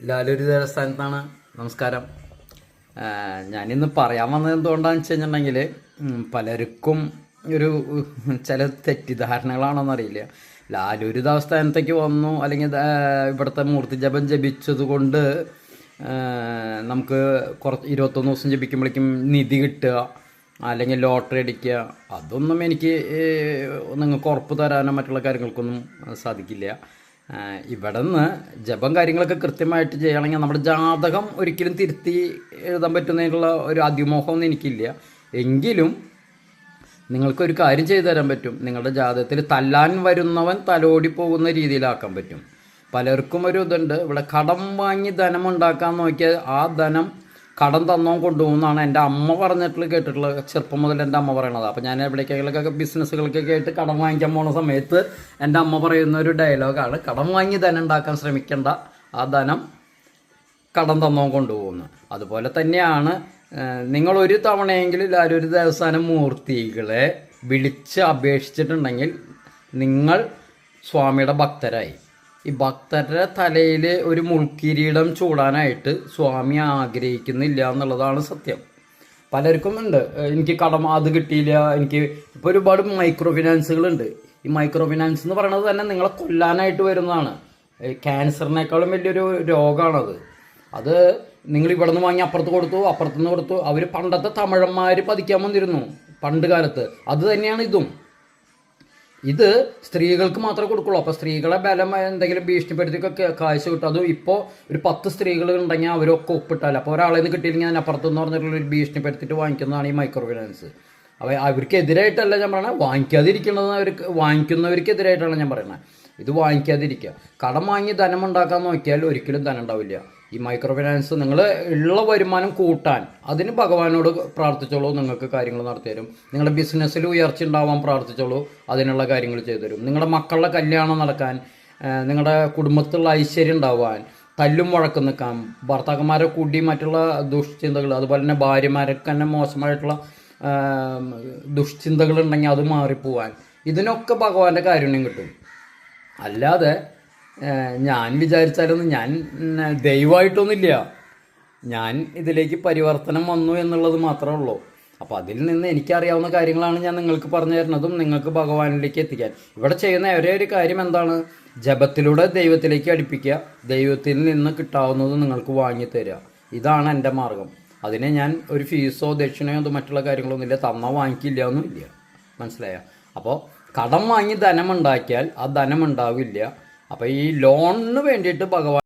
ലാലൂര് ദേവസ്ഥാനത്താണ്. നമസ്കാരം. ഞാനിന്ന് പറയാൻ വന്നത് എന്തുകൊണ്ടാണെന്ന് വെച്ച് കഴിഞ്ഞിട്ടുണ്ടെങ്കിൽ പലർക്കും ഒരു ചില തെറ്റിദ്ധാരണകളാണോന്നറിയില്ല. ലാലൂര് ദേവസ്ഥാനത്തേക്ക് വന്നു അല്ലെങ്കിൽ ഇവിടുത്തെ മൂർത്തി ജപം ജപിച്ചത് കൊണ്ട് നമുക്ക് കുറച്ച് 21 ദിവസം ജപിക്കുമ്പോഴേക്കും നിധി കിട്ടുക അല്ലെങ്കിൽ ലോട്ടറി അടിക്കുക, അതൊന്നും എനിക്ക് നിങ്ങൾക്ക് ഉറപ്പ് തരാനോ മറ്റുള്ള കാര്യങ്ങൾക്കൊന്നും സാധിക്കില്ല. ഇവിടെ നിന്ന് ജപം കാര്യങ്ങളൊക്കെ കൃത്യമായിട്ട് ചെയ്യണമെങ്കിൽ നമ്മുടെ ജാതകം ഒരിക്കലും തിരുത്തി എഴുതാൻ പറ്റുന്നതിനുള്ള ഒരു അതിമോഹമൊന്നും എനിക്കില്ല. എങ്കിലും നിങ്ങൾക്കൊരു കാര്യം ചെയ്തു തരാൻ പറ്റും. നിങ്ങളുടെ ജാതകത്തിൽ തല്ലാൻ വരുന്നവൻ തലോടി പോകുന്ന രീതിയിലാക്കാൻ പറ്റും. പലർക്കും ഒരു ഇതുണ്ട്, ഇവിടെ കടം വാങ്ങി ധനം ഉണ്ടാക്കാൻ നോക്കിയാൽ ആ ധനം കടം തന്നോ കൊണ്ടുപോകുന്നതാണ് എൻ്റെ അമ്മ പറഞ്ഞിട്ടുള്ള കേട്ടിട്ടുള്ളത്. ചെറുപ്പം മുതൽ എൻ്റെ അമ്മ പറയണത്. അപ്പോൾ ഞാൻ എവിടേക്കെങ്കിലൊക്കെ ബിസിനസ്സുകൾക്കൊക്കെ ആയിട്ട് കടം വാങ്ങിക്കാൻ പോണ സമയത്ത് എൻ്റെ അമ്മ പറയുന്ന ഒരു ഡയലോഗാണ്, കടം വാങ്ങി ധനം ഉണ്ടാക്കാൻ ശ്രമിക്കേണ്ട, ആ ധനം കടം തന്നോ കൊണ്ടുപോകുന്നു. അതുപോലെ തന്നെയാണ് നിങ്ങളൊരു തവണയെങ്കിലും ലാലൂര് ദേവസ്ഥാനം മൂർത്തികളെ വിളിച്ച് അപേക്ഷിച്ചിട്ടുണ്ടെങ്കിൽ നിങ്ങൾ സ്വാമിയുടെ ഭക്തരായി. ഈ ഭക്തരുടെ തലയിൽ ഒരു മുൾക്കിരീടം ചൂടാനായിട്ട് സ്വാമി ആഗ്രഹിക്കുന്നില്ല എന്നുള്ളതാണ് സത്യം. പലർക്കും ഉണ്ട്, എനിക്ക് കടം അത് കിട്ടിയില്ല, എനിക്ക് ഇപ്പോൾ ഒരുപാട് മൈക്രോ ഫിനാൻസുകളുണ്ട്. ഈ മൈക്രോ ഫിനാൻസ് എന്ന് പറയുന്നത് തന്നെ നിങ്ങളെ കൊല്ലാനായിട്ട് വരുന്നതാണ്. ക്യാൻസറിനേക്കാളും വലിയൊരു രോഗമാണത്. അത് നിങ്ങൾ ഇവിടെ നിന്ന് വാങ്ങി അപ്പുറത്ത് കൊടുത്തു, അപ്പുറത്തുനിന്ന് കൊടുത്തു. അവർ പണ്ടത്തെ തമിഴന്മാർ പതിക്കാൻ വന്നിരുന്നു പണ്ട് കാലത്ത്. അത് തന്നെയാണ് ഇതും. ഇത് സ്ത്രീകൾക്ക് മാത്രമേ കൊടുക്കുള്ളൂ. അപ്പോൾ സ്ത്രീകളെ ബലം എന്തെങ്കിലും ഭീഷണിപ്പെടുത്തിയൊക്കെ കാശ് കിട്ടും. അതും ഇപ്പോൾ ഒരു 10 സ്ത്രീകൾ ഉണ്ടെങ്കിൽ അവരൊക്കെ ഒപ്പിട്ടാൽ, അപ്പോൾ ഒരാളെ നിന്ന് കിട്ടിയില്ലെങ്കിൽ ഞാൻ അപ്പുറത്തുനിന്ന് പറഞ്ഞിട്ടുള്ള ഒരു ഭീഷണിപ്പെടുത്തിയിട്ട് വാങ്ങിക്കുന്നതാണ് ഈ മൈക്രോ ഫിനാൻസ്. അപ്പോൾ അവർക്കെതിരായിട്ടല്ല ഞാൻ പറയണത്, വാങ്ങിക്കുന്നവർക്കെതിരായിട്ടാണ് ഞാൻ പറയണത്. ഇത് വാങ്ങിക്കാതിരിക്കുക. കടം വാങ്ങി ധനം ഉണ്ടാക്കാൻ നോക്കിയാൽ ഒരിക്കലും ധനം ഉണ്ടാവില്ല. ഈ മൈക്രോ ഫിനാൻസ് നിങ്ങൾ ഉള്ള വരുമാനം കൂട്ടാൻ അതിന് ഭഗവാനോട് പ്രാർത്ഥിച്ചോളൂ, നിങ്ങൾക്ക് കാര്യങ്ങൾ നടത്തി തരും. നിങ്ങളുടെ ബിസിനസ്സിൽ ഉയർച്ച ഉണ്ടാവാൻ പ്രാർത്ഥിച്ചോളൂ, അതിനുള്ള കാര്യങ്ങൾ ചെയ്തു തരും. നിങ്ങളുടെ മക്കളുടെ കല്യാണം നടക്കാൻ, നിങ്ങളുടെ കുടുംബത്തിലുള്ള ഐശ്വര്യം ഉണ്ടാവാൻ, തല്ലും വഴക്കും നിൽക്കാൻ, ഭർത്താക്കന്മാരെ കൂടി മറ്റുള്ള ദുഷ്ചിന്തകൾ, അതുപോലെ തന്നെ ഭാര്യമാരൊക്കെ തന്നെ മോശമായിട്ടുള്ള ദുഷ്ചിന്തകളുണ്ടെങ്കിൽ അത് മാറിപ്പോവാൻ, ഇതിനൊക്കെ ഭഗവാന്റെ കാരുണ്യം കിട്ടും. അല്ലാതെ ഞാൻ വിചാരിച്ചാലൊന്നും, ഞാൻ ദൈവമായിട്ടൊന്നുമില്ല, ഞാൻ ഇതിലേക്ക് പരിവർത്തനം വന്നു എന്നുള്ളത് മാത്രമേ ഉള്ളൂ. അപ്പോൾ അതിൽ നിന്ന് എനിക്കറിയാവുന്ന കാര്യങ്ങളാണ് ഞാൻ നിങ്ങൾക്ക് പറഞ്ഞു തരുന്നതും നിങ്ങൾക്ക് ഭഗവാനിലേക്ക് എത്തിക്കാൻ. ഇവിടെ ചെയ്യുന്ന ഒരേ ഒരു കാര്യം എന്താണ്, ജപത്തിലൂടെ ദൈവത്തിലേക്ക് അടുപ്പിക്കുക, ദൈവത്തിൽ നിന്ന് കിട്ടാവുന്നത് നിങ്ങൾക്ക് വാങ്ങി തരിക. ഇതാണ് എൻ്റെ മാർഗം. അതിനെ ഞാൻ ഒരു ഫീസോ ദക്ഷിണയോ മറ്റുള്ള കാര്യങ്ങളൊന്നുമില്ല, തന്നാൽ വാങ്ങിക്കില്ല ഒന്നുമില്ല. മനസ്സിലായ? അപ്പോൾ കടം വാങ്ങി ധനം ഉണ്ടാക്കിയാൽ ആ ധനം ഉണ്ടാവില്ല. അപ്പോൾ ഈ ലോണിന് വേണ്ടിയിട്ട് ഭഗവാൻ